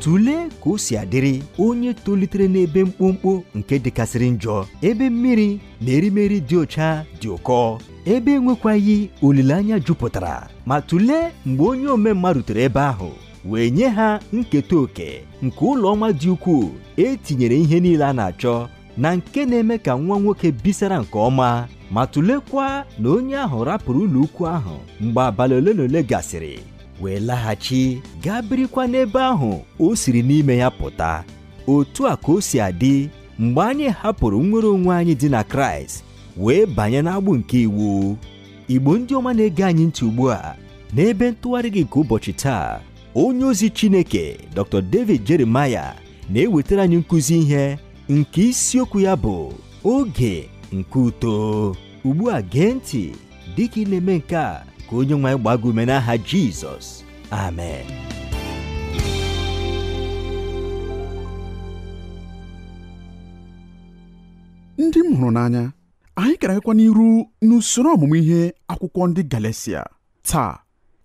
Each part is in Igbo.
Tụlee ka o si adịrị onye tolitere n'ebe mkpụmkpụ nke dịkasịrị njọ, ebe mmiri na erimeri dị ọcha dị ụkọ, ebe enwekwaghị olileanya jupụtara. Ma tụlee mgbe onye omemma rutere ebe ahụ wee nye ha nketa oke nke ụlọ ọma dị ukwuu etinyere ihe niile a na-achọ na nke na-eme ka nwa nwoke bisara nke ọma. Ma tụlekwa na onye ahụ rapụrụ ụlọ ukwu ahụ mgbe abalị ole na ole gasịrị wee laghachi gaa birikwa n'ebe ahụ o siri n'ime ya pụta. Otu a ka o si adị mgbe anyị hapụrụ nnwere onwe anyị dị na Kraịst wee banye n'agbụ nke iwu. Igbo ndị ọma na-ege anyị ntị ugbu a, n'ebe ntụgharị gị nke ụbọchị taa, onye ozi Chineke Dr. David Jeremiah na-ewetara anyị nkụzi ihe nke isiokwu ya bụ oge nke uto. Ugbu a gee ntị dịka ị na-eme nke a ka onye nwe anyị gbaa gị ume n'aha Jizọs. Amen. Ndị m hụrụ n'anya, anyị ga-agakwa n'iru n'usoro ọmụmụ ihe akwụkwọ ndị Galatia. Taa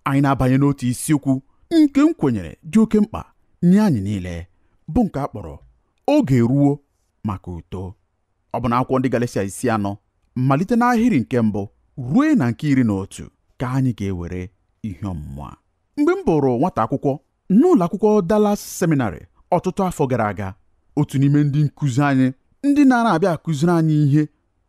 anyị na-abanye n'otu isiokwu nke m kwenyere dị oke mkpa nye anyị niile, bụ nke a kpọrọ oge ruo maka uto. Ọ bụ na akwụkwọ ndị Galatia 4 malite n'ahịrị nke 1 ruo na nke 11 ka anyị ga-ewere ihe ọmụmụ a. Mgbe m bụrụ nwata akwụkwọ n'ụlọ akwụkwọ Dallas Seminary ọtụtụ afọ gara aga, otu n'ime ndị nkụzi anyị ndị na-abịa akụziri anyị ihe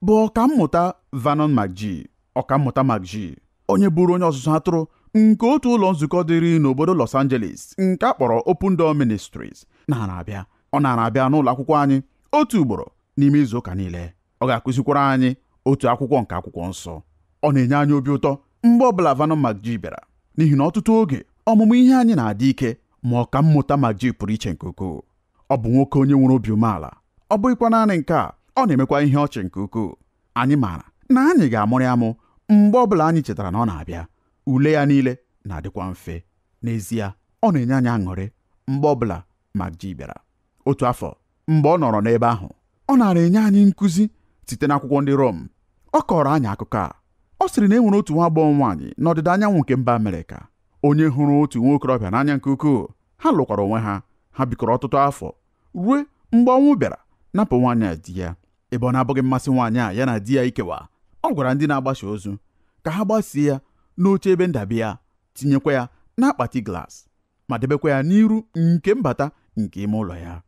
bụ ọkammụta Vernon McGee. Ọkammụta McGee, onye bụrụ onye ọzụzụ atụrụ nke otu ụlọ nzukọ dịrị n'obodo Los Angeles nke a kpọrọ Open Door Ministries, ọ na-abịa n'ụlọ akwụkwọ anyị otu ugboro n'ime izu ụka niile. Ọ ga-akụzikwara anyị otu akwụkwọ nke akwụkwọ nsọ. Ọ na-enye anyị obi ụtọ mgbe ọbụla Vernon McGee bịara, n'ihi na ọtụtụ oge ọmụmụ ihe anyị na-adị ike, ma ọkammụta McGee pụrụ iche nke ukwuu. Ọ bụ nwoke onye nwere obi umeala. Ọ bụghịkwa naanị nke a, ọ na-emekwa ihe ọchị nke ukwuu. Anyị maara na anyị ga-amụrị amụ mgbe ọbụla anyị chetara na ọ na-abịa. Ule ya niile na-adịkwa mfe. N'ezie, ọ na-enye anyị aṅụrị mgbe ọbụla McGee bịara. Otu afọ mgbe ọ nọrọ n'ebe ahụ, ọ nara enye anyị nkụzi site n'akwụkwọ ndị Rom. Ọ kọrọ anyị akụkọ a. Ọ sịrị na e nwere otu nwa agbọghọ nwaanyị n'ọdịda anyanwụ nke mba Amerịka, onye hụrụ otu nwa okorobịa n'anya nke ukwuu. Ha lụkwara onwe ha, ha bikọrọ ọtụtụ afọ ruo mgbe ọnwụ bịara napụ nwaanyị a di ya. Ebe ọ na-abụghị mmasị nwaanyị a ya na di ya ikewa, ọ gwara ndị na-agbasa ozu ka ha gbasie ya n'oche ebe ndabe ya, tinyekwa ya n'akpati glaasị, ma debekwa ya n'iru nke mbata nke ime ụlọ ya.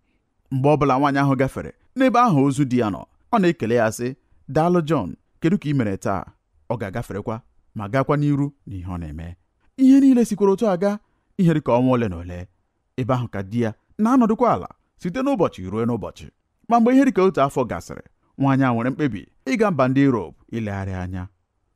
Mgbe ọbụla nwaanyị ahụ gafere n'ebe ahụ ozu di ya nọ, ọ na-ekele ya sị, "Daalụ John, kedu ka ị mere taa?" Ọ ga-agaferekwa ma gakwa n'iru n'ihe ọ na-eme. Ihe niile sikwara otu aga ihe dị ka ọnwa ole na ole. Ebe ahụ ka di ya na-anọdụkwa ala site n'ụbọchị ruo n'ụbọchị. Ma mgbe ihe dị ka otu afọ gasịrị, nwaanyị a nwere mkpebi ịga mba ndị Europe ilegharị anya.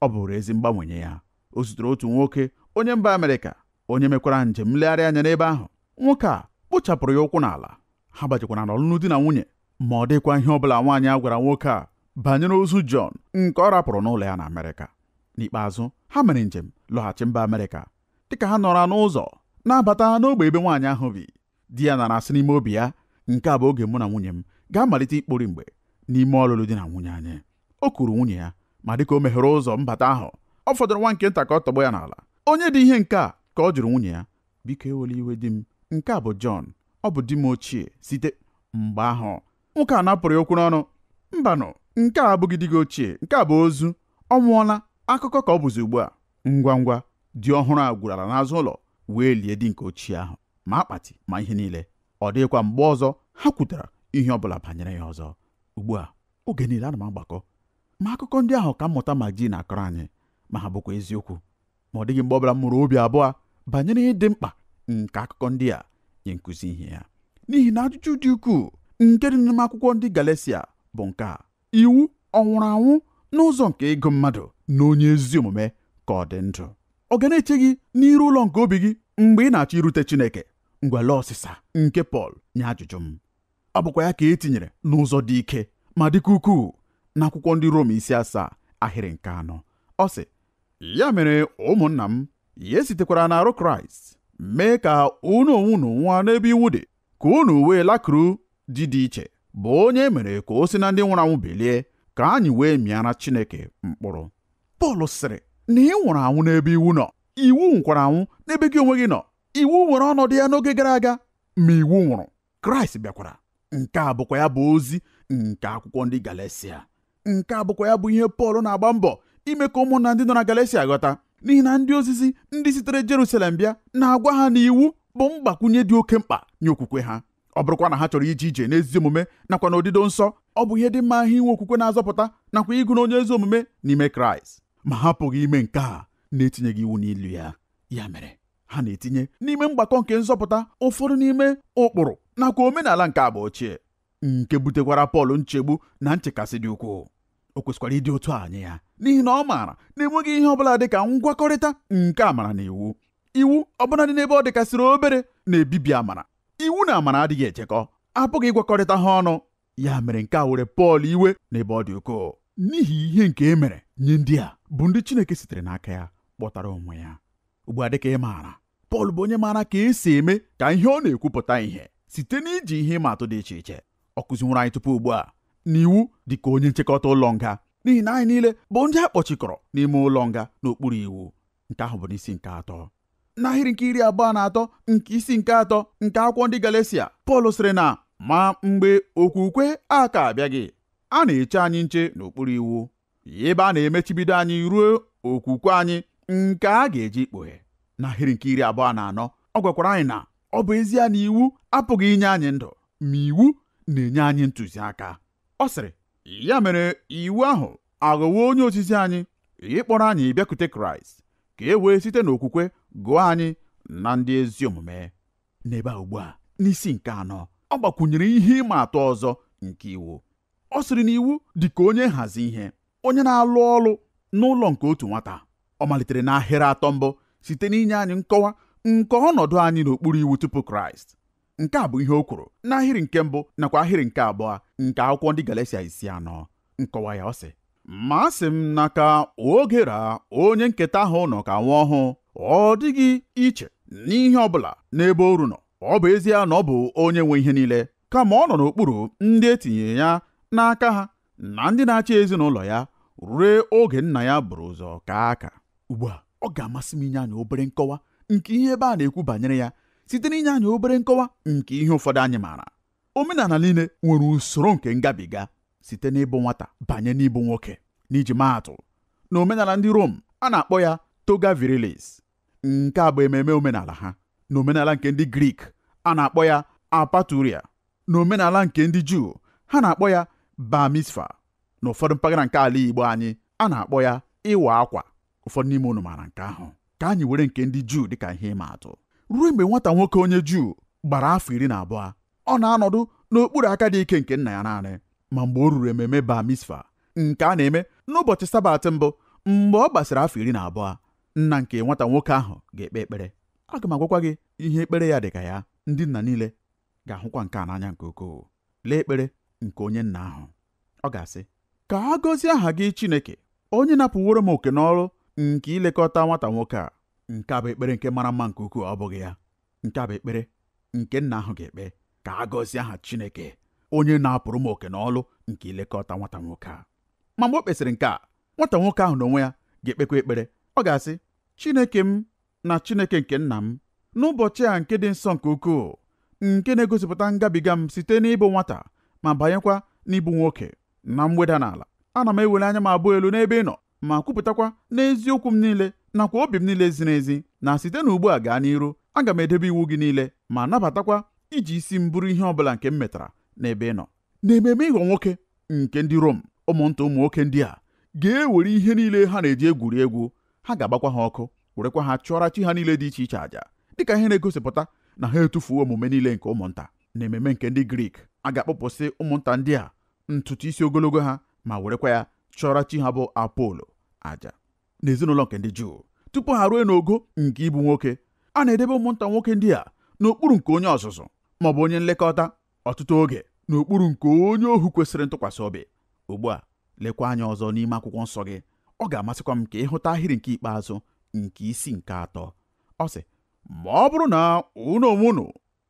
Ọ bụrụ ezi mgbanwe nye ya. O zutere otu nwoke onye mba Amerịka, onye mekwara njem nlegharị anya n'ebe ahụ. Nwoke a kpochapụrụ ya ụkwụ n'ala. Ha gbajikwana n'ọlụlụ di na nwunye. Ma ọ dịkwa ihe ọbụla nwaanyị a gwara nwoke a banyere ozu John nke ọ rapụrụ n'ụlọ ya na Amerịka. N'ikpeazụ, ha mere njem lọghachi mba Amerịka. Dịka ha nọrọ n'ụzọ na-abata n'ogbe ebe nwaanyị ahụ bi, di ya nara asị n'ime obi ya, "Nke a bụ oge mụ na nwunye m ga-amalite ikpori mgbe n'ime ọlụlụ di na nwunye anyị." O kwuru nwunye ya, ma dịka o meghere ụzọ mbata ahụ, ọ fọdụrụ nwa nke nta ka ọ tọgbọ ya n'ala. "Onye dị ihe nke a?" ka ọ jụrụ nwunye ya. "Biko ewela iwe di m, nke a bụ John, ọ bụ di m ochie site." Mgbe ahụ nwoke a napụrụ ya okwu n'ọnụ, "Mbanụ, nke a abụghị di gị ochie, nke a bụ ozu, ọ nwụọla, akụkọ ka ọ bụzi ugbu a." Ngwa ngwa di ọhụrụ a gwurala n'azụ ụlọ wee lie di nke ochie ahụ, ma akpati ma ihe niile. Ọ dịghịkwa mgbe ọzọ ha kwutara ihe ọbụla banyere ya ọzọ. Ugbu a, oge niile ana m agbakọ ma akụkọ ndị ahụ ka mmụta McGee na-akọrọ anyị, ma ha bụkwa eziokwu. Ma ọ dịghị mgbe ọbụla m mụrụ obi abụọ banyere ịdị mkpa nke akụkọ ndị a nye nkụzi ihe ya. N'ihi na ajụjụ dị ukwuu nke dị n'ime akwụkwọ ndị Galatia bụ nke a: iwu ọ nwụrụ anwụ n'ụzọ nke ịgụ mmadụ na onye ezi omume ka ọ dị ndụ? Ọ ga na-eche gị n'iru ụlọ nke obi gị mgbe ị na-achọ irute Chineke? Ngwale ọsịsa nke Pọl nye ajụjụ m. Ọ bụkwa ya ka e tinyere n'ụzọ dị ike ma dịka ukwuu n'akwụkwọ ndị Rom 7 ahịrị nke 4. Ọ sị, "Ya mere ụmụnna m, ya esitekwara n'arụ Kraịst mee ka unu onwe unu nwụọ n'ebe iwu dị, ka unu wee lakụrụ dị iche, bụ onye mere ka o si na ndị nwụrụ anwụ bilie, ka anyị wee mịara Chineke mkpụrụ." Pọl sịrị na ị nwụrụ anwụ n'ebe iwu nọ, iwu nkwara anwụ n'ebe gị onwe gị nọ. Iwu nwere ọnọdụ ya n'oge gara aga. ma iwu nwụrụ Kraịst bịakwara. Nke a bụkwa ya bụ ozi nke akwụkwọ ndị Galatia. Nke a bụkwa ya bụ ihe Pọl na-agba mbọ ime ka ụmụnna ndị nọ na Galatia ghọta, n'ihi na ndị ozizi ndị sitere Jerusalem bịa na-agwa ha na iwu bụ mgbakwunye dị oke mkpa nye okwukwe ha. Ọ bụrụkwa na ha chọrọ ije ije n'ezi omume nakwa n'odido nsọ, ọ bụ ihe dị mma ha inwe okwukwe na-azọpụta nakwa ịgụ na onye ezi omume n'ime Kraịst. Ma ha apụghị ime nke a na-etinyeghị iwu n'ilu ya. Ya mere ha na-etinye n'ime mgbakọ nke nzọpụta ụfọdụ n'ime ụkpụrụ nakwa omenala nke agba ochie, nke butekwara Pọl nchegbu na nchekasị dị ukwuu. O kwesịkwara ịdị otu a nye ya, n'ihi na ọ maara na enweghị ihe ọbụla dị ka ngwakọrịta nke amara na iwu. Iwu ọbụla dị n'ebe ọ dịkasịrị obere na-ebibi amara. Iwu na amara adịghị echekọ, apụghị ịgwakọrịta ha ọnụ. Ya mere nke a were Pọl iwe n'ebe ọ dị ukwuu, n'ihi ihe nke e mere nye ndị a bụ ndị Chineke sitere n'aka ya kpọtara onwe ya. Ugbu a dịka ị maara, Pọl bụ onye maara ka esi eme ka ihe ọ na-ekwupụta ihe site n'iji ihe ịma-atụ dị iche iche. Ọ kụziworo anyị tupu ugbu a na iwu dị ka onye nchịkọta ụlọ nga, n'ihi na anyị niile bụ ndị a kpọchikọrọ n'ime ụlọ nga n'okpuru iwu. Nke ahụ bụ n'isi nke 3. N'ahịrị nke 23 nke isi nke 3 nke akwụkwọ ndị Galatia, Pọl sịrị na ma mgbe okwukwe aka abịaghị, a na-eche anyị nche n'okpuru iwu, ebe a na-emechibido anyị ruo okwukwe anyị nke a ga-eji ikpughe. N'ahịrị nke 24 ọ gwakwara anyị na ọ bụ ezie na iwu apụghị inye anyị ndụ, ma iwu na-enye anyị ntụziaka. Ọ sịrị, ya mere iwu ahụ aghọwo onye ozizi anyị ịkpọrọ anyị bịakwute Kraịst, ka e wee site n'okwukwe gụọ anyị na ndị ezi omume. N'ebe a ugbu a n'isi nke 4 ọ gbakwunyere ihe ịma atụ ọzọ nke iwu. Ọ sịrị na iwu dị ka onye nhazi ihe, onye na-alụ ọrụ n'ụlọ nke otu nwata. Ọ malitere n'ahịrị 3 mbụ site n'inye anyị nkọwa nke ọnọdụ anyị n'okpuru iwu tupu Kraịst. Nke a bụ ihe o kwuru n'ahịrị nke 1 nakwa ahịrị nke 2 nke akwụkwọ ndị Galatia 4. Nkọwa ya ọ sị, ma sị m na ka oge raa onye nketa ahụ nọ ka nwa ọhụụ, ọ dịghị iche n'ihe ọbụla n'ebe oru nọ. Ọ bụ ezie na ọ bụ onye nwe ihe niile, kama ọ nọ n'okpuru ndị etinyere ya n'aka ha na ndị na-achị ezinụlọ ya ruo oge nna ya buru ụzọ ka aka. Ugbu a ọ ga-amasị m inye anyị obere nkọwa nke ihe ebe a na-ekwu banyere ya site n'inye anyị obere nkọwa nke ihe ụfọdụ anyị maara. Omenala niile nwere usoro nke ngabiga site n'ịbụ nwata banye n'ịbụ nwoke. N'iji maa atụ, na omenala ndị Rom a na-akpọ ya toga virilis. Nke a bụ ememe omenala ha. Na omenala nke ndị Grik a na-akpọ ya apaturia. Na omenala nke ndị Juu ha na-akpọ ya bar mitzvah. Na ụfọdụ mpaghara nke ala Igbo anyị a na-akpọ ya ịwa akwa. Ụfọdụ n'ime unu maara nke ahụ. Ka anyị were nke ndị Juu dịka ihe ịma atụ. Ruo mgbe nwata nwoke onye Juu gbara afọ 12, ọ na-anọdụ n'okpuru aka dị ike nke nna ya naanị. Ma mgbe o ruru ememe bar mitzvah nke a na-eme n'ụbọchị Sabat mbụ, mgbe ọ gbasara afọ 12, nna nke nwata nwoke ahụ ga-ekpe ekpere. Aga m agwakwa gị ihe ekpere ya dị ka ya. Ndị nna niile ga-ahụkwa nke a n'anya nke ukwuu. Lee ekpere nke onye nna ahụ. Ọ ga-asị, ka a gọzie aha gị Chineke, onye napụworo m oke n'ọrụ nke ilekọta nwata nwoke a. Nke a bụ ekpere nke mara mma nke ukwuu, ọ bụghị ya? Nke a bụ ekpere nke nna ahụ ga-ekpe, ka a gọzie aha Chineke, onye na-apụrụ m oke n'ọrụ nke ilekọta nwata nwoke a. Ma mgbe o kpesịrị nke a, nwata nwoke ahụ n'onwe ya ga-ekpekwa ekpere. Ọ ga-asị, Chineke m na Chineke nke nna m, n'ụbọchị a nke dị nsọ nke ukwuu, nke na-egosipụta ngabiga m site n'ịbụ nwata ma banyekwa n'ịbụ nwoke, na mgbeda n'ala, ana m ewere anya m abụọ elu n'ebe ị nọ, ma kwupụtakwa n'eziokwu m niile nakwa obi m niile ziri ezi, na site n'ugbu a gaa n'iru aga m edebe iwu gị niile, ma nabatakwa iji isi m bụrụ ihe ọbụla nke m metara n'ebe ị nọ. N'ememe ịghọ nwoke nke ndị Rom, ụmụnta ụmụ nwoke ndị a ga-ewere ihe niile ha na-eji egwuri egwu, ha ga-agbakwa ha ọkụ, werekwa ha chụọra chi ha niile dị iche iche àjà, dịka ihe na-egosipụta na ha etufuo omume niile nke ụmụnta. N'ememe nke ndị Grik, a ga-akpọpụsị ụmụnta ndị a ntutu isi ogologo ha, ma werekwa ya chụọra chi ha bụ Apolo àjà. N'ezinụlọ nke ndị Juu, tupu ha ruo n'ogo nke ịbụ nwoke, a na-edebe ụmụnta nwoke ndị a n'okpuru nke onye ọzụzụ maọbụ onye nlekọta, ọtụtụ oge n'okpuru nke onye ohu kwesịrị ntụkwasị obi. Ugbu a lekwa anya ọzọ n'ime akwụkwọ nsọ gị. Ọ ga-amasịkwa m ka ịhụta ahịrị nke ikpeazụ nke isi nke 3. Ọ sị, ma ọ bụrụ na unu onwe unu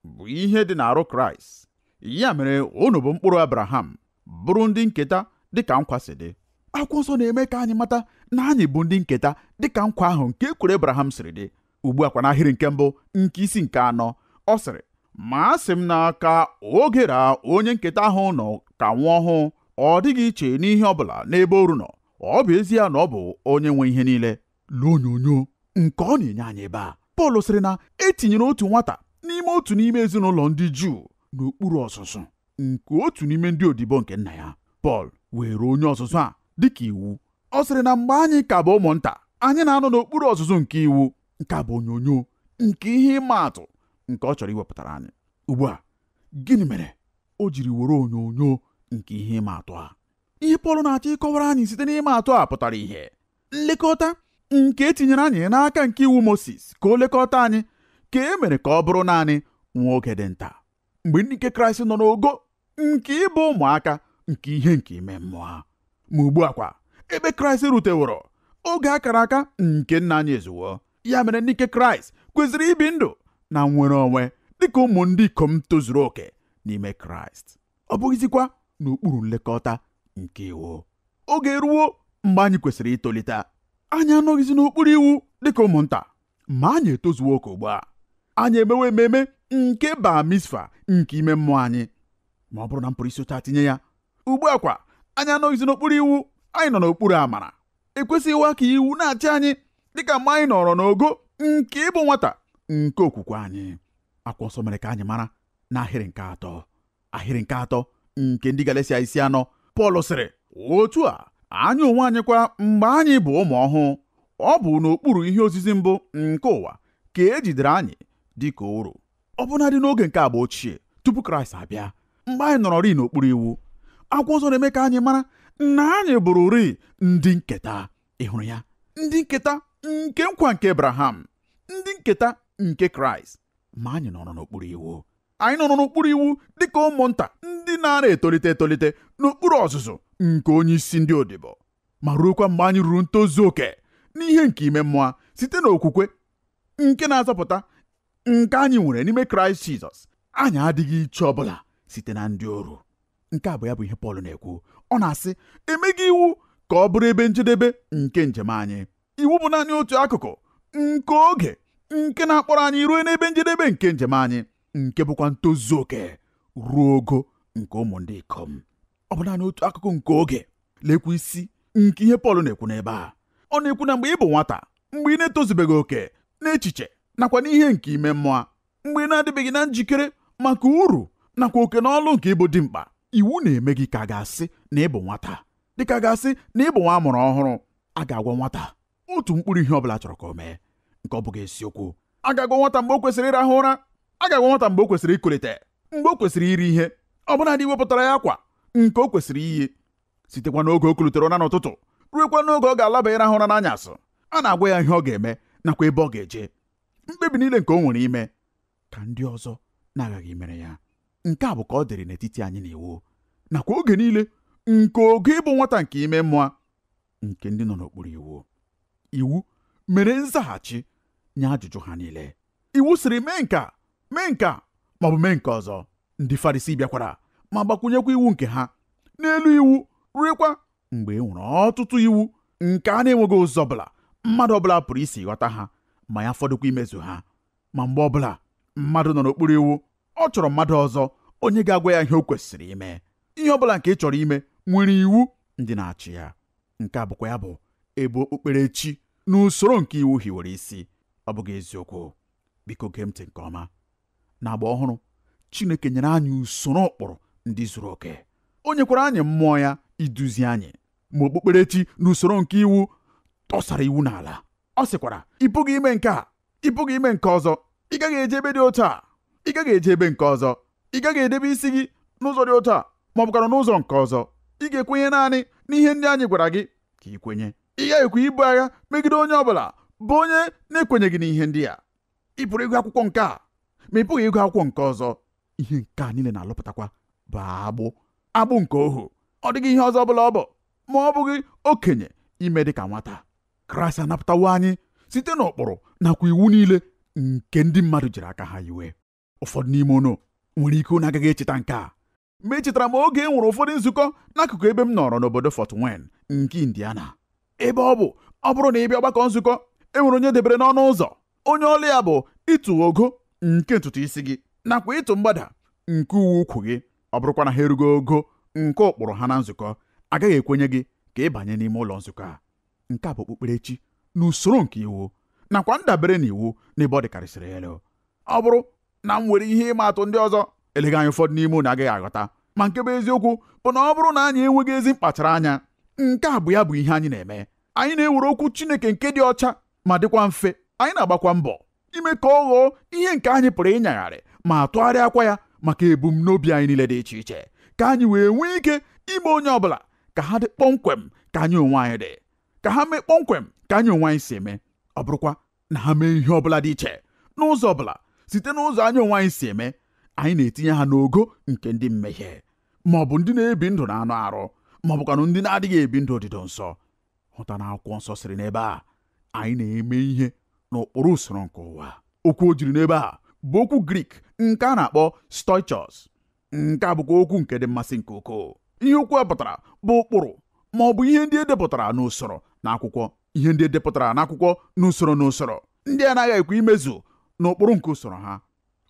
bụ ihe dị n'arụ Kraịst, ya mere unu bụ mkpụrụ Abraham, bụrụ ndị nketa dịka nkwa si dị. Akwụkwọ nsọ na-eme ka anyị mata na anyị bụ ndị nketa dịka nkwa ahụ nke ekwere Abraham siri dị. Ugbu a kwa n'ahịrị nke 1 nke isi nke 4, ọ sịrị, ma asị m na ka oge ra onye nketa ahụ nọ ka nwa ọhụụ, ọ dịghị iche n'ihe ọbụla n'ebe oru nọ. Ọ bụ ezie na ọ bụ onye nwe ihe niile. Lee onyonyo nke ọ na-enye anyị ebe a. Pọl sịrị na etinyere otu nwata n'ime ezinụlọ ndị Juu n'okpuru ọzụzụ nke otu n'ime ndị odibo nke nna ya. Pọl were onye ọzụzụ a dịka iwu. Ọ sịrị na mgbe anyị ka bụ ụmụnta, anyị na-anọ n'okpuru ọzụzụ nke iwu. Nke a bụ onyonyo nke ihe ịma atụ nke ọ chọrọ iwepụtara anyị. Ugbu a, gịnị mere o jiri were onyonyo nke ihe ịma atụ a? Ihe Pọl na-achọ ịkọwara anyị site n'ịma atụ a pụtara ihe. Nlekọta nke etinyere anyị n'aka nke iwu Mosis ka o lekọta anyị, ka e mere ka ọ bụrụ naanị nwa oge dị nta, mgbe ndị nke Kraịst nọ n'ogo nke ịbụ ụmụaka nke ihe nke ime mmụọ. Ma ugbu a kwa, ebe Kraịst ruteworo oge akara aka nke nna anyị ezuwo, ya mere ndị nke Kraịst kwesịrị ibi ndụ na nnwere onwe dịka ụmụ ndị ikom tozuru oke n'ime Kraịst, ọ bụghịzikwa n'okpuru nlekọta nke iwu. Oge eruwo mgbe anyị kwesịrị itolite. Anyị anọghịzi n'okpuru iwu dịka ụmụnta, ma anyị etozuo oke ugbu a. Anyị emewe ememe nke Bar Mitzvah nke ime mmụọ anyị, ma ọ bụrụ na m pụrụ isi ụcha tinye ya. Ugbu a kwa, anyị anọghịzi n'okpuru iwu, anyị nọ n'okpuru amara. Ekwesịghịwa ka iwu na-achị anyị dịka mgbe anyị nọrọ n'ogo nke ịbụ nwata nke okwukwe anyị. Akwụkwọ nsọ mere ka anyị mara n'ahịrị nke atọ nke ndị Galatia 4:4, Pọl sịrị, otu a anyị onwe anyị kwa mgbe anyị bụ ụmụ ọhụụ, ọ bụ n'okpuru ihe ozizi mbụ nke ụwa ka e jidere anyị dịka oru. Ọbụnadị n'oge nke agba ochie tupu Kraịst abịa, mgbe anyị nọrọrị n'okpuru iwu, akwụkwọ nsọ na-eme ka anyị mara na anyị bụrụrị ndị nketa. Ị hụrụ ya? Ndị nketa nke nkwa nke Abraham, ndị nketa nke Kraịst. Ma anyị nọrọ n'okpuru iwu. Anyị nọrọ n'okpuru iwu dịka ụmụnta ndị na-ara etolite n'okpuru ọzụzụ nke onye isi ndị odibo, ma ruokwa mgbe anyị ruru ntozu oke n'ihe nke ime mmụọ site n'okwukwe nke na-azọpụta nke anyị nwere n'ime Kraịst Jizọs. Anyị adịghị iche ọbụla site na ndị oru. Nke a bụ ya bụ ihe Pọl na-ekwu. Ọ na-asị, emeghị iwu ka ọ bụrụ ebe njedebe nke njem anyị. Iwu bụ naanị otu akụkụ nke oge nke na-akpọrọ anyị ruo n'ebe njedebe nke njem anyị, nke bụkwa ntozu oke ruo ogo nke ụmụ ndị ikom. Ọ bụ naanị otu akụkụ nke oge. Lekwa isi nke ihe Pọl na-ekwu n'ebe a. Ọ na-ekwu na mgbe ị bụ nwata, mgbe ị na-etozubeghị oke n'echiche nakwa n'ihe nke ime mmụọ, mgbe ị na-adịbeghị na njikere maka uru nakwa oke n'ọlụ nke ịbụ dimkpa, iwu na-eme gị ka ga-asị na ịbụ nwata, dịka ga-asị na ịbụ nwa amụrụ ọhụrụ. A ga-agwa nwata otu mkpụrụ ihe ọbụla chọrọ ka o mee, nke ọ bụghị eziokwu. A ga-agwa nwata mgbe o kwesịrị ịrahụ ụra. A ga-agwa nwata mgbe o kwesịrị ikolite, mgbe o kwesịrị iri ihe, ọbụna dị wepụtara ya akwa nke o kwesịrị iyi. Sitekwa n'oge o kulutere ụra n'ụtụtụ ruekwa n'oge ọ ga-alaba ịrahụ ụra n'anyasị, a na-agwa ya ihe ọ ga-eme nakwa ebe ọ ga-eje. Mkpebi niile nke o nwere ime ka ndị ọzọ na-agaghị imere ya. Nke a bụ ka ọ dịrị n'etiti anyị na iwu, nakwa oge niile nke oge ịbụ nwata nke ime mmụọ nke ndị nọ n'okpuru iwu. Iwu mere nzaghachi nye ajụjụ ha niile. Iwu sịrị mee nke a, mee nke a, ma ọ bụ mee nke ọzọ. Ndị Farisii bịakwara ma gbakwunyekwa iwu nke ha n'elu iwu, ruekwa mgbe e nwere ọtụtụ iwu nke a na-enweghị ụzọ ọbụla mmadụ ọbụla pụrụ isi ghọta ha, ma ya fọdụkwa imezu ha. Ma mgbe ọbụla mmadụ nọ n'okpuru iwu, ọ chọrọ mmadụ ọzọ onye ga-agwa ya ihe o kwesịrị ime. Ihe ọbụla nke ị chọrọ ime nwere iwu ndị na-achị ya. Nke a bụkwa ya bụ ebe okpukperechi na usoro nke iwu hiwere isi. Ọ bụghị eziokwu? Biko gee ntị nke ọma. N'agba ọhụrụ, Chineke nyere anyị usoro ụkpụrụ ndị zuru oke. O nyekwara anyị mmụọ ya iduzi anyị. Ma okpukperechi na usoro nke iwu tọsara iwu n'ala. Ọ sịkwara, ị pụghị ime nke a, ị pụghị ime nke ọzọ, ị gaghị eje ebe dị otu a, ị gaghị eje ebe nke ọzọ, ị gaghị edebe isi gị n'ụzọ dị otu a, ma ọ bụkwara n'ụzọ nke ọzọ. Ị ga-ekwenye naanị n'ihe ndị anyị gwara gị ka ị kwenye. Ị gaghịkwa ibu agha megide onye ọbụla bụ onye na-ekwenyeghị n'ihe ndị a. Ị pụrụ ịgụ akwụkwọ nke a, ma ị pụghị ịgụ akwụkwọ nke ọzọ. Ihe nke a niile na-alụpụtakwa bụ agbụ nke ohu. Ọ dịghị ihe ọzọ ọbụla ọ bụ ma ọ bụghị okenye ime dịka nwata. Kraịst anapụtawo anyị site n'ụkpụrụ nakwa iwu niile nke ndị mmadụ jiri aka ha yiwe. Ụfọdụ n'ime unu nwere ike unu agaghị echeta nke a, ma echetara m oge e nwere ụfọdụ nzukọ n'akụkụ ebe m nọrọ n'obodo Fort Wayne nke Indiana. Ebe ọ bụrụ na ị bịa ọgbakọ nzukọ, e nwere onye debere n'ọnụ ụzọ, onye ọrụ ya bụ ịtụ ogo nke ntutu isi gị. nakwa ịtụ mgbada nke uwe ukwu gị, ọ bụrụkwa na ha erugo ogo nke ụkpụrụ ha na nzukọ, agaghị ekwenye gị ka ị banye n'ime ụlọ nzukọ a. Nke a bụ okpukperechi n'usoro nke iwu nakwa ndabere n'iwu n'ebe ọ dịkarịsịrị elu. Ọ bụrụ na m nwere ihe ịma atụ ndị ọzọ, eleghị anya ụfọdụ n'ime unu agaghị aghọta, ma nke bụ eziokwu bụ na ọ bụrụ na anyị enweghị ezi mkpachara anya, nke a bụ ya bụ ihe anyị na-eme. Anyị na-ewere okwu Chineke nke dị ọcha ma dịkwa mfe, anyị na-agbakwa mbọ ime ka ọ ghọọ ihe nke anyị pụrụ ịnyagharị ma tụgharịakwa ya maka ebumnobi anyị niile dị iche iche, ka anyị wee nwee ike ime onye ọbụla ka ha dị kpọmkwem ka anyị onwe anyị dị, ka ha mee kpọmkwem ka anyị onwe anyị si eme. Ọ bụrụkwa na ha mee ihe ọbụla dị iche n'ụzọ ọbụla site n'ụzọ anyị onwe anyị si eme, anyị na-etinye ha n'ogo nke ndị mmehie, ma ọ bụ ndị na-ebi ndụ na anụ arụ, ma ọ bụkwanụ ndị na-adịghị ebi ndụ ọdịdọ nsọ. Hụta na akwụkwọ nsọ sịrị n'ebe a, anyị na-eme ihe n'ụkpụrụ usoro nke ụwa. Okwu o jiri n'ebe a bụ okwu Grik nke a na-akpọ stoichos. Nke a bụkwa okwu nke dị mmasị nke ukwuu. Ihe okwu a pụtara bụ ụkpụrụ ma ọ bụ ihe ndị edepụtara n'usoro n'akwụkwọ, ihe ndị edepụtara n'akwụkwọ n'usoro ndị anaghị ekwe imezu n'ụkpụrụ nke usoro ha.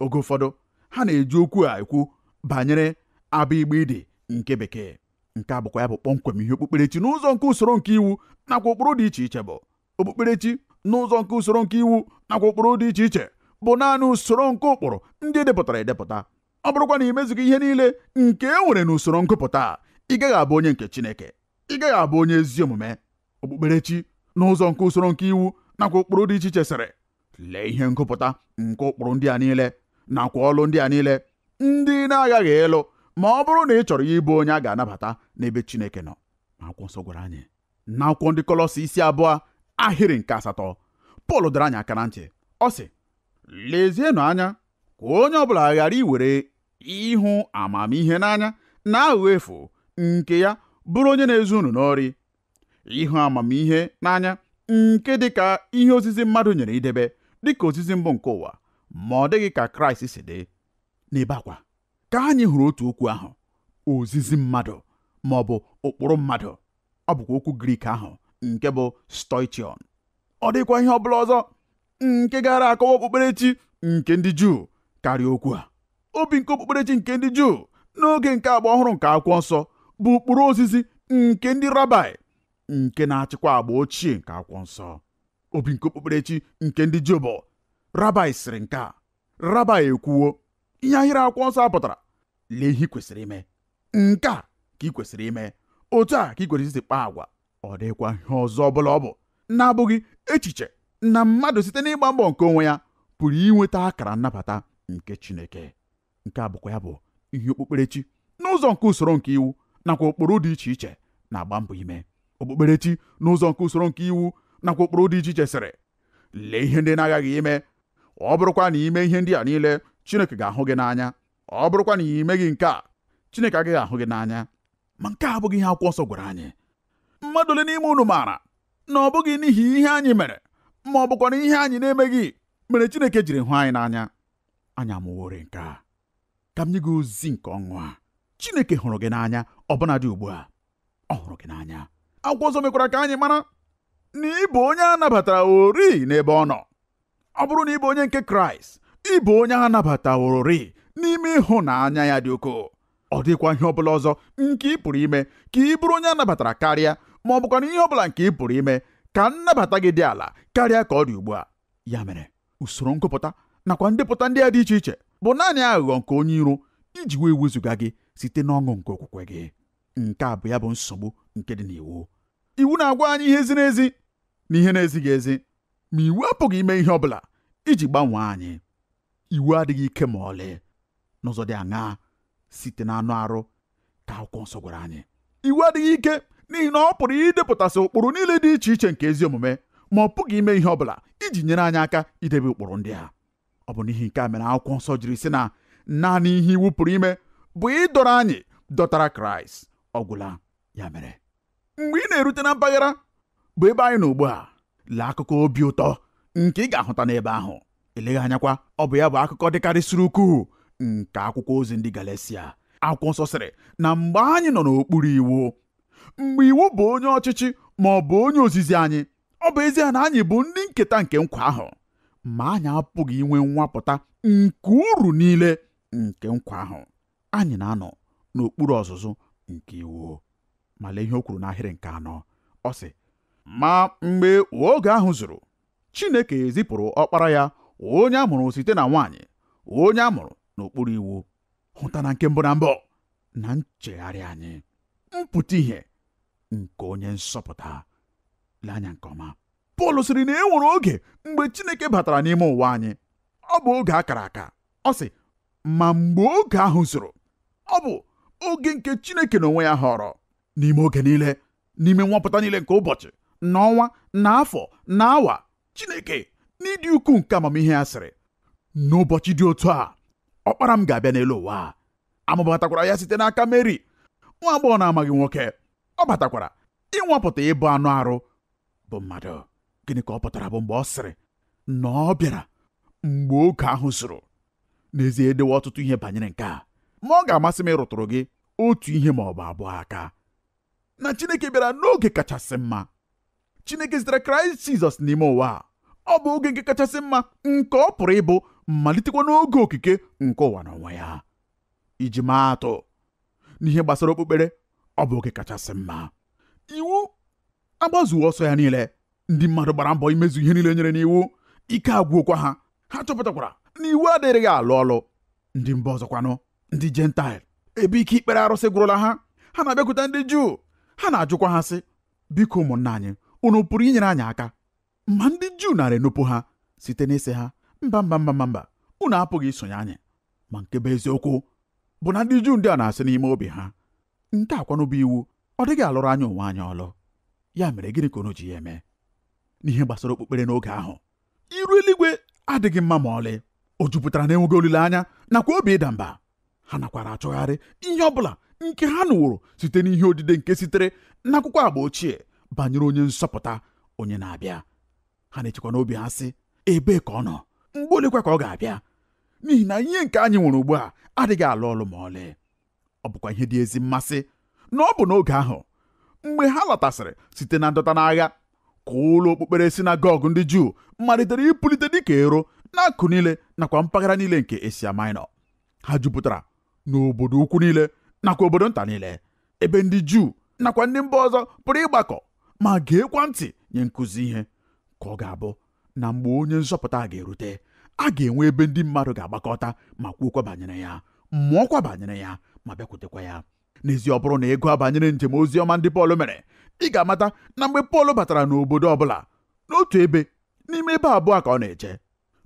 Oge ụfọdụ ha na-eji okwu a ekwu banyere abụ igbe ịdị nke bekee. Nke a bụkwa ya bụ kpọmkwem ihe okpukperechi n'ụzọ nke usoro nke iwu nakwa ụkpụrụ dị iche iche bụ. Okpukperechi n'ụzọ nke usoro nke iwu nakwa ụkpụrụ dị iche iche bụ naanị usoro nke ụkpụrụ ndị edepụtara edepụta. Ọ bụrụkwa na imezughị ihe niile nke e nwere n'usoro ngụpụta, ị gaghị abụ onye nke Chineke, ị gaghị abụ onye ezi omume. Okpukperechi n'ụzọ nke usoro nke iwu nakwa ụkpụrụ dị iche iche sịrị, lee ihe ngụpụta nke ụkpụrụ ndị a niile nakwa ọlụ ndị a niile ndị na-agaghị ịlụ ma ọ bụrụ na ị chọrọ ịbụ onye a ga-anabata n'ebe Chineke nọ. Akwụkwọ nsọ gwara anyị n'akwụkwọ ndị Kọlọsị isi 2 ahịrị nke 8, Pọl dara anyị aka na ntị. Ọ sị, lezienụ anya ka onye ọbụla ghara iwere ịhụ amamihe n'anya na aghụghọ efu nke ya bụrụ onye na-ezu unu n'ori. Ịhụ amamihe n'anya nke dị ka ihe ozizi mmadụ nyere idebe dị ka ozizi mbụ nke ụwa, ma ọ dịghị ka Kraịst si dị. N'ebe akwa ka anyị hụrụ otu okwu ahụ, ozizi mmadụ ma ọ bụ ụkpụrụ mmadụ. Ọ bụkwa okwu Grik ahụ nke bụ stoichion. Ọ dịkwa ihe ọbụla ọzọ nke gara akọwa okpukperechi nke ndị Juu karịa okwu a. Obi nke okpukperechi nke ndị Juu n'oge nke agba ọhụrụ nke akwụkwọ nsọ bụ ụkpụrụ ozizi nke ndị Rabai nke na-achịkwa agba ochie nke akwụkwọ nsọ. Obi nke okpukperechi nke ndị Juu bụ Rabai sịrị nke a, Rabai ekwuwo, ihe ahịrị akwụkwọ nsọ pụtara, lee ihe ị kwesịrị ime, nke a ka ị kwesịrị ime, otu a ka ị kwesịrị isi kpaa agwa. Ọ dịkwa ihe ọzọ ọbụla ọ bụ na-abụghị echiche na mmadụ site n'ịgba mbọ nke onwe ya pụrụ inweta akara nnabata nke Chineke. Nke a bụkwa ya bụ ihe okpukperechi n'ụzọ nke usoro nke iwu nakwa ụkpụrụ dị iche iche na-agba mbọ ime. Okpukperechi n'ụzọ nke usoro nke iwu nakwa ụkpụrụ dị iche iche sịrị, lee ihe ndị na-agaghị ime. Ọ bụrụkwa na ime ihe ndị a niile, Chineke ga-ahụ gị n'anya. Ọ bụrụkwa na imeghị nke a, Chineke agaghị ahụ gị n'anya. Ma nke a abụghị ihe akwụkwọ nsọ gwara anyị. Mmadụ ole n'ime unu maara na ọ bụghị n'ihi ihe anyị mere ma ọ bụkwa na ihe anyị na-emeghị mere Chineke jiri hụ anyị n'anya? Anyị amụwore nke a. Ka m nye gị ozi nke ọṅụ a. Chineke hụrụ gị n'anya ọbụnadị ugbu a. Ọ hụrụ gị n'anya. Akwụkwọ nsọ mekwara ka anyị mara na ị bụ onye a nabatara ori n'ebe ọ nọ. Ọ bụrụ na ị bụ onye nke Kraịst, ị bụ onye a nabatawori n'ime ịhụnanya ya dị ukwuu. Ọ dịkwa ihe ọbụla ọzọ nke ị pụrụ ime ka ị bụrụ onye a nabatara karịa, ma ọ bụkwa na ihe ọbụla nke ị pụrụ ime ka nnabata gị dị ala karịa ka ọ dị ugbu a. Ya mere, usoro ngụpụta nakwa ndepụta ndị a dị iche iche bụ naanị aghụghọ nke onye iro iji wee wezụga gị site n'ọṅụ nke okwukwe gị. Nke a bụ ya bụ nsogbu nke dị n'iwu. Iwu na-agwa anyị ihe ziri ezi na ihe na-ezighị ezi, ma iwu apụghị ime ihe ọbụla iji gbanwee anyị. Iwu adịghị ike ma ọlị. N'ụzọ dị aṅaa site n'anụ arụ ka akwụkwọ nsọ gwara anyị? Iwu adịghị ike n'ihi na ọ pụrụ idepụtasị ụkpụrụ niile dị iche iche nke ezi omume, ma ọ pụghị ime ihe ọbụla iji nyere anyị aka idebe ụkpụrụ ndị a. Ọ bụ n'ihi nke a mere akwụkwọ nsọ jiri sị na naanị ihe iwu pụrụ ime bụ ịdọrọ anyị dọtara Kraịst. Ọ gwụla. Ya mere, mgbe ị na-erute na mpaghara bụ ebe anyị nọ ugbu a, lee akụkọ obi ụtọ nke ị ga-ahụta n'ebe ahụ. Eleghị anyakwa, ọ bụ ya bụ akụkọ dịkarịsịrị ukwuu nke akwụkwọ ozi ndị Galatia. Akwụkwọ nsọ sịrị na mgbe anyị nọ n'okpuru iwu, mgbe iwu bụ onye ọchịchị ma ọ bụ onye ozizi anyị, ọ bụ ezie na anyị bụ ndị nketa nke nkwa ahụ, ma anyị apụghị inwe nwapụta nke uru niile nke nkwa ahụ. Anyị na-anọ n'okpuru ọzụzụ nke iwu. Ma lee ihe o kwuru n'ahịrị nke 4. Ọ sị, ma mgbe oge ahụ zuru, Chineke ezipụrụ ọkpara ya, onye a mụrụ site na nwaanyị, onye a mụrụ n'okpuru iwu. Hụta na nke mbụ na mbụ na nchegharị anyị, mpụta ihe nke onye nsọpụta. Lee anya nke ọma, Pọl sịrị na e nwere oge mgbe Chineke batara n'ime ụwa anyị. Ọ bụ oge akara aka. Ọ sị, ma mgbe oge ahụ zuru, ọ bụ oge nke Chineke n'onwe ya họrọ. N'ime oge niile, n'ime nwapụta niile nke ụbọchị na ọnwa na afọ na awa, Chineke n'ịdị ukwuu nke amamihe ya sịrị, n'ụbọchị dị otu a, ọkpara m ga-abịa n'elu ụwa. Amụbatakwara ya site n'aka Meri, nwa agbọghọ na-amaghị nwoke. Ọ batakwara ịnwapụta ịbụ anụ arụ bụ mmadụ. Gịnị ka ọ pụtara bụ mgbe ọ sịrị na ọ bịara mgbe oge ahụ zuru? N'ezie, edewe ọtụtụ ihe banyere nke a, ma ọ ga-amasị m ịrụtụrụ gị otu ihe ma ọ bụ abụọ aka. Na Chineke bịara n'oge kachasị mma. Chineke zitere Kraịst Jizọs n'ime ụwa. Ọ bụ oge nke kachasị mma nke ọ pụrụ ịbụ, malitekwa n'oge okike nke ụwa n'onwe ya. Iji maa atụ n'ihe gbasara okpukpere, ọ bụ oge kachasị mma. Iwu agbazuo ọsọ ya niile. Ndị mmadụ gbara mbọ imezu ihe niile nyere n'iwu. Ike agwụkwa ha. Ha chọpụtakwara na iwu adịrịghị alụ ọlụ. Ndị mba ọzọkwanụ, ndị Jentaịl, ebe ike ikpere arụsị gwụrụla ha. Ha na-abịakwute ndị Juu. Ha na-ajụkwa ha sị, biko ụmụnna anyị, unu pụrụ inyere anyị aka? Ma ndị Juu nara enupụ ha site n'ịsị ha, mba, unu apụghị isonye anyị. Ma nke bụ eziokwu bụ na ndị Juu ndị a na-asị n'ime obi ha, nke akwanụ bụ iwu, ọ dịghị alụrụ anyị onwe anyị ọlụ. Ya mere, gịnị ka unu ji ya eme? N'ihe gbasara okpukpere n'oge ahụ, iru eluigwe adịghị mma ma ọlị. O jupụtara n'enweghị olileanya nakwa obi ịda mba. Ha nakwara achọgharị ihe ọ bụla nke ha nụworo site n'ihe odide nke sitere n'akwụkwọ agba ochie banyere onye nsọpụta, onye na-abịa. Ha na-echekwa n'obi ha sị, ebee ka ọ nọ? Mgbe olekwa ka ọ ga-abịa? N'ihi na ihe nke anyị nwere ugbu a adịghị alụ ọlụ ma ọlị. Ọ bụkwa ihe dị ezi mmasị na ọ bụ n'oge ahụ, mgbe ha lọtasịrị site na ndọta n'agha, ka ụlọ okpukpere sinagọg ndị Juu malitere ịpụlite dịka ero n'akụ niile nakwa mpaghara niile nke Esia Maịnọ. Ha jupụtara n'obodo ukwu niile nakwa obodo nta niile, ebe ndị Juu nakwa ndị mba ọzọ pụrụ ịgbakọ ma geekwa ntị nye nkụzi ihe. Ka ọ ga-abụ na mgbe onye nzọpụta ga-erute, a ga-enwe ebe ndị mmadụ ga-agbakọta ma kwuokwa banyere ya, mụọkwa banyere ya, ma bịakwutekwa ya. N'ezie, ọ bụrụ na ị gụọ banyere njem ozi ọma ndị Pọl mere, ị ga-amata na mgbe Pọl batara n'obodo ọbụla, n'otu ebe n'ime ebe abụọ ka ọ na-eje.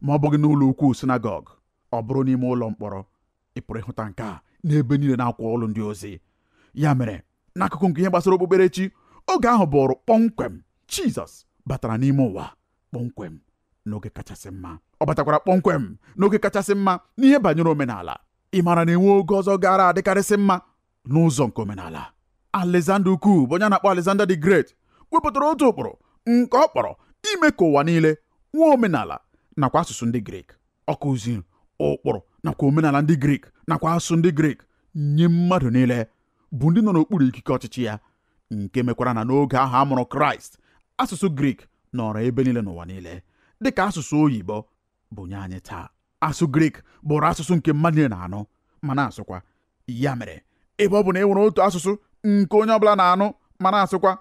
Ma ọ bụghị n'ụlọ ukwu sinagọg, ọ bụrụ n'ime ụlọ mkpọrọ. Ị pụrụ ịhụta nke a n'ebe niile na-akwa ọlụ ndị ozi. Ya mere, n'akụkụ nke ihe gbasara okpukperechi, oge ahụ bụrụ kpọmkwem Jizọs batara n'ime ụwa, kpọmkwem n'oge kachasị mma. Ọ batakwara kpọmkwem n'oge kachasị mma n'ihe banyere omenala. Ị maara na enwe oge ọzọ gara adịkarịsị mma n'ụzọ nke omenala. Alexander Ukwu bụ onye a na-akpọ Alexander the Great wepụtara otu ụkpụrụ nke ọ kpọrọ ime ka ụwa niile nwee omenala nakwa asụsụ ndị Grik. Ọ kụziri ụkpụrụ nakwa omenala ndị Grik nakwa asụsụ ndị Grik nye mmadụ niile bụ ndị nọ n'okpuru ikike ọchịchị ya, nke mekwara na n'oge ahụ a mụrụ Kraịst, asụsụ Grik nọrọ ebe niile n'ụwa niile, dịka asụsụ oyibo bụ nye anyị taa. Asụsụ Grik bụrụ asụsụ nke mmadụ niile na-anụ ma na-asụkwa. Ya mere, ebe ọ bụ na e nwere otu asụsụ nke onye ọbụla na-anụ ma na-asụkwa,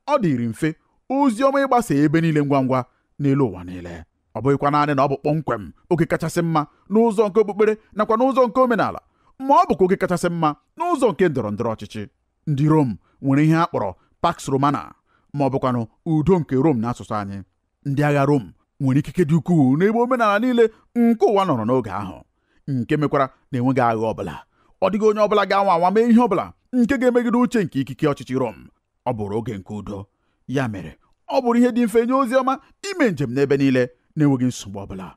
ọ dịrị mfe ozi ọma ịgbasa ebe niile ngwa ngwa n'elu ụwa niile. Ọ bụghịkwa naanị na ọ bụ kpọmkwem oge kachasị mma n'ụzọ nke okpukpere nakwa n'ụzọ nke omenala, ma ọ bụkwa oge kachasị mma n'ụzọ nke ndọrọ ndọrọ ọchịchị. Ndị Rom nwere ihe a kpọrọ Pax Romana, ma ọ bụkwanụ udo nke Rom n'asụsụ anyị. Ndị agha Rom nwere ikike dị ukwuu n'ebe omenala niile nke ụwa nọrọ n'oge ahụ, nke mekwara na enweghị agha ọbụla. Ọ dịghị onye ọbụla ga-anwa anwa mee ihe ọbụla nke ga-emegide uche nke ikike ọchịchị Rom. Ọ bụrụ oge nke udo. Ya mere, ọ bụrụ ihe dị mfe nye ozi ọma ime njem n'ebe niile na-enweghị nsogbu ọbụla.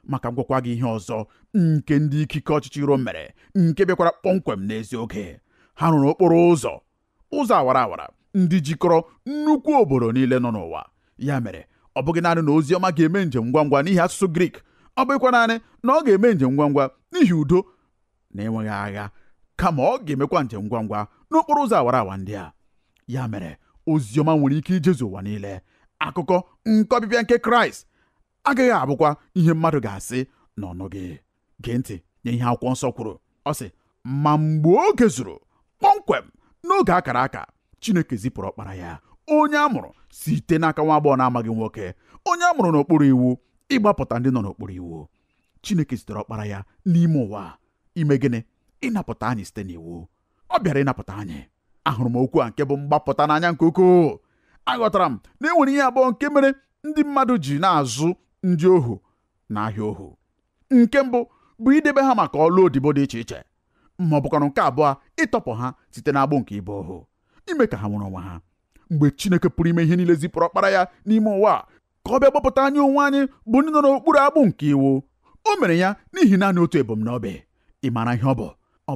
Maka ngwakwa gị ihe ọzọ nke ndị ikike ọchịchị Rom mere, nke bịakwara kpọmkwem n'ezi oge. Ha rụrụ okporo ụzọ awara awara ndị jikọrọ nnukwu obodo niile nọ n'ụwa. Ya mere, ọ bụghị naanị na ozi ọma ga-eme njem ngwa ngwa n'ihi asụsụ Grik, ọ bụghịkwa naanị na ọ ga-eme njem ngwa ngwa n'ihi udo na enweghị agha, kama ọ ga-emekwa njem ngwa ngwa n'okporo ụzọ awara awa ndị a. Ya mere, ozi ọma nwere ike ijezu ụwa niile. Akụkọ nke ọbịbịa nke Kraịst agaghị abụkwa ihe mmadụ ga-asị na ọ nụghị. Gee ntị nye ihe akwụkwọ nsọ kwuru. Ọ sị, ma mgbe oge zuru kpọmkwem n'oge akara aka, Chineke zipụrụ ọkpara ya, onye a mụrụ site n'aka nwa agbọghọ na-amaghị nwoke, onye a mụrụ n'okpuru iwu, ịgbapụta ndị nọ n'okpuru iwu. Chineke zitere ọkpara ya n'ime ụwa ime gịnị? Ịnapụta anyị site n'iwu. Ọ bịara ịnapụta anyị. Ahụrụ m okwu a nke bụ mgbapụta n'anya nke ukwuu. Aghọtara m na e nwere ihe abụọ nke mere ndị mmadụ ji na-azụ ndị ohu n'ahịa ohu. Nke mbụ bụ idebe ha maka ọlụ odibo dị iche iche, ma ọ bụkwa nke abụọ ịtọpụ ha site n'agbụ nke ịbụ ohu, ime ka ha nwere onwe ha. Mgbe Chineke pụrụ ime ihe niile zipụrụ ọkpara ya n'ime ụwa ka ọ bịa gbapụta anyị onwe anyị bụ ndị nọ n'okpuru agbụ nke iwu. O mere ya n'ihi naanị otu ebumnobi. Ị maara ihe ọ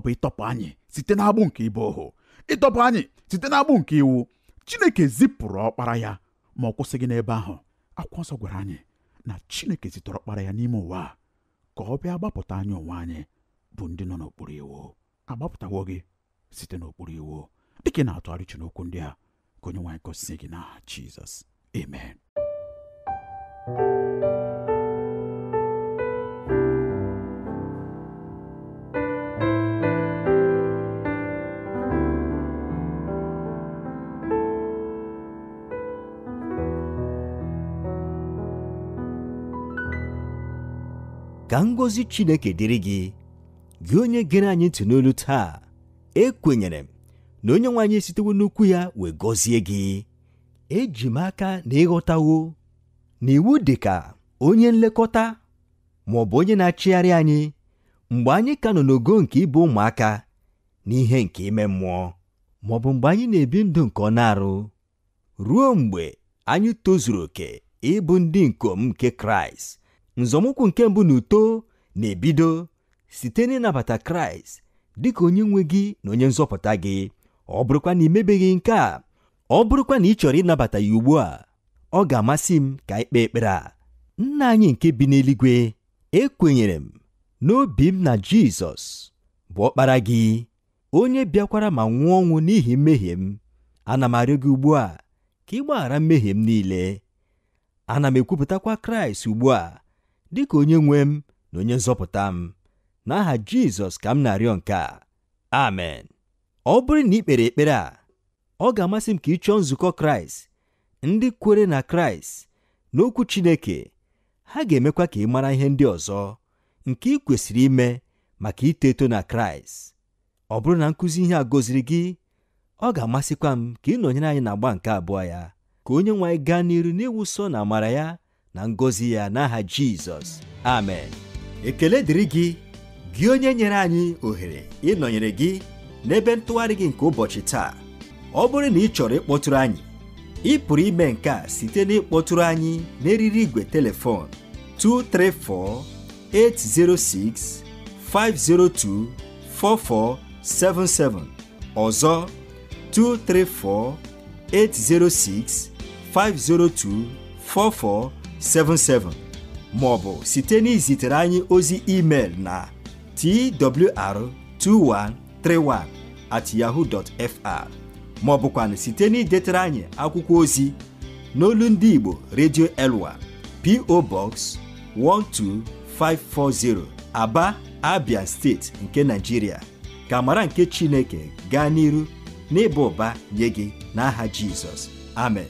bụ ịtọpụ anyị site n'agbụ nke ịbụ ohu, ịtọpụ anyị site n'agbụ nke iwu. Chineke zipụrụ ọkpara ya, ma ọ kwụsịghị n'ebe ahụ. Akwụkwọ nsọ gwara anyị na Chineke zitere ọkpara ya n'ime ụwa ka ọ bịa gbapụta anyị onwe anyị bụ ndị nọ n'okpuru iwu. Agbapụtawo gị site n'okpuru iwu. Dịka ị na-atụgharị uche n'okwu ndị a, ka Onyenwe anyị gọzie gị n'aha Jizọs. Amen. Ka ngọzi Chineke dịrị gị, gị onye gere anyị ntị n'olu taa. Ekwenyere m na Onyenwe anyị esitewo n'okwu ya wee gọzie gị. Eji m aka na ịghọtawo na iwu dị ka onye nlekọta ma ọ bụ onye na-achịgharị anyị mgbe anyị ka nọ n'ogo nke ịbụ ụmụaka n'ihe nke ime mmụọ, ma ọ bụ mgbe anyị na-ebi ndụ nke ọ na-arụ, ruo mgbe anyị tozuru oke ịbụ ndị nkom nke Kraịst. Nzọmụkwụ nke mbụ n'uto na-ebido site n'ịnabata Kraịst dịka onye nwe gị na onye nzọpụta gị. Ọ bụrụkwa na imebeghị nke a, ọ bụrụkwa na ị chọrọ ịnabata ya ugbu a, ọ ga-amasị m ka ikpe ekpere a. Nna anyị nke bi n'eluigwe, ekwenyere m n'obi m na Jizọs bụ ọkpara gị, onye bịakwara ma nwụọ ọnwụ n'ihi mmehie m. Ana m arịọ gị ugbu a ka ị gbaghara mmehie m niile. Ana m ekwupụtakwa Kraịst ugbu a dịka onye nwe m na onye nzọpụta m. N'aha Jizọs ka m na-arịọ nke a. Amen. Ọ bụrụ na ị kpere ekpere a, ọ ga-amasị m ka ị chọọ nzukọ Kraịst, ndị kwere na Kraịst n'okwu Chineke. Ha ga-emekwa ka ị mara ihe ndị ọzọ nke ị kwesịrị ime maka ito eto na Kraịst. Ọ bụrụ na nkụzi ihe a gọziri gị, ọ ga-amasịkwa m ka ị nọnyere anyị n'agba nke abụọ ya, ka Onyenwe anyị gaa n'iru n'ịwụsọ na amara ya na ngọzi ya n'aha Jizọs. Amen. Ekele dịrị gị, gị onye nyere anyị ohere ịnọnyere gị n'ebe ntụgharị gị nke ụbọchị taa. Ọ bụrụ na ị chọrọ ịkpọtụrụ anyị, ị pụrụ ime nke a site n'ịkpọtụrụ anyị n'eriri igwe telefon 234-806-502-4477. Ọzọ 234-806-502-4477, maọbụ site n'izitere anyị ozi email na twr2131@yahoo.fr, maọbụkwa site n'idetara anyị akwụkwọ ozi n'olu ndị Igbo Radio Elwa, P.O. Box 12540, Aba, Abia Steeti nke Nigeria. Ka amara nke Chineke gaa n'iru n'ịba ụba nye gị n'aha Jizọs. Amen.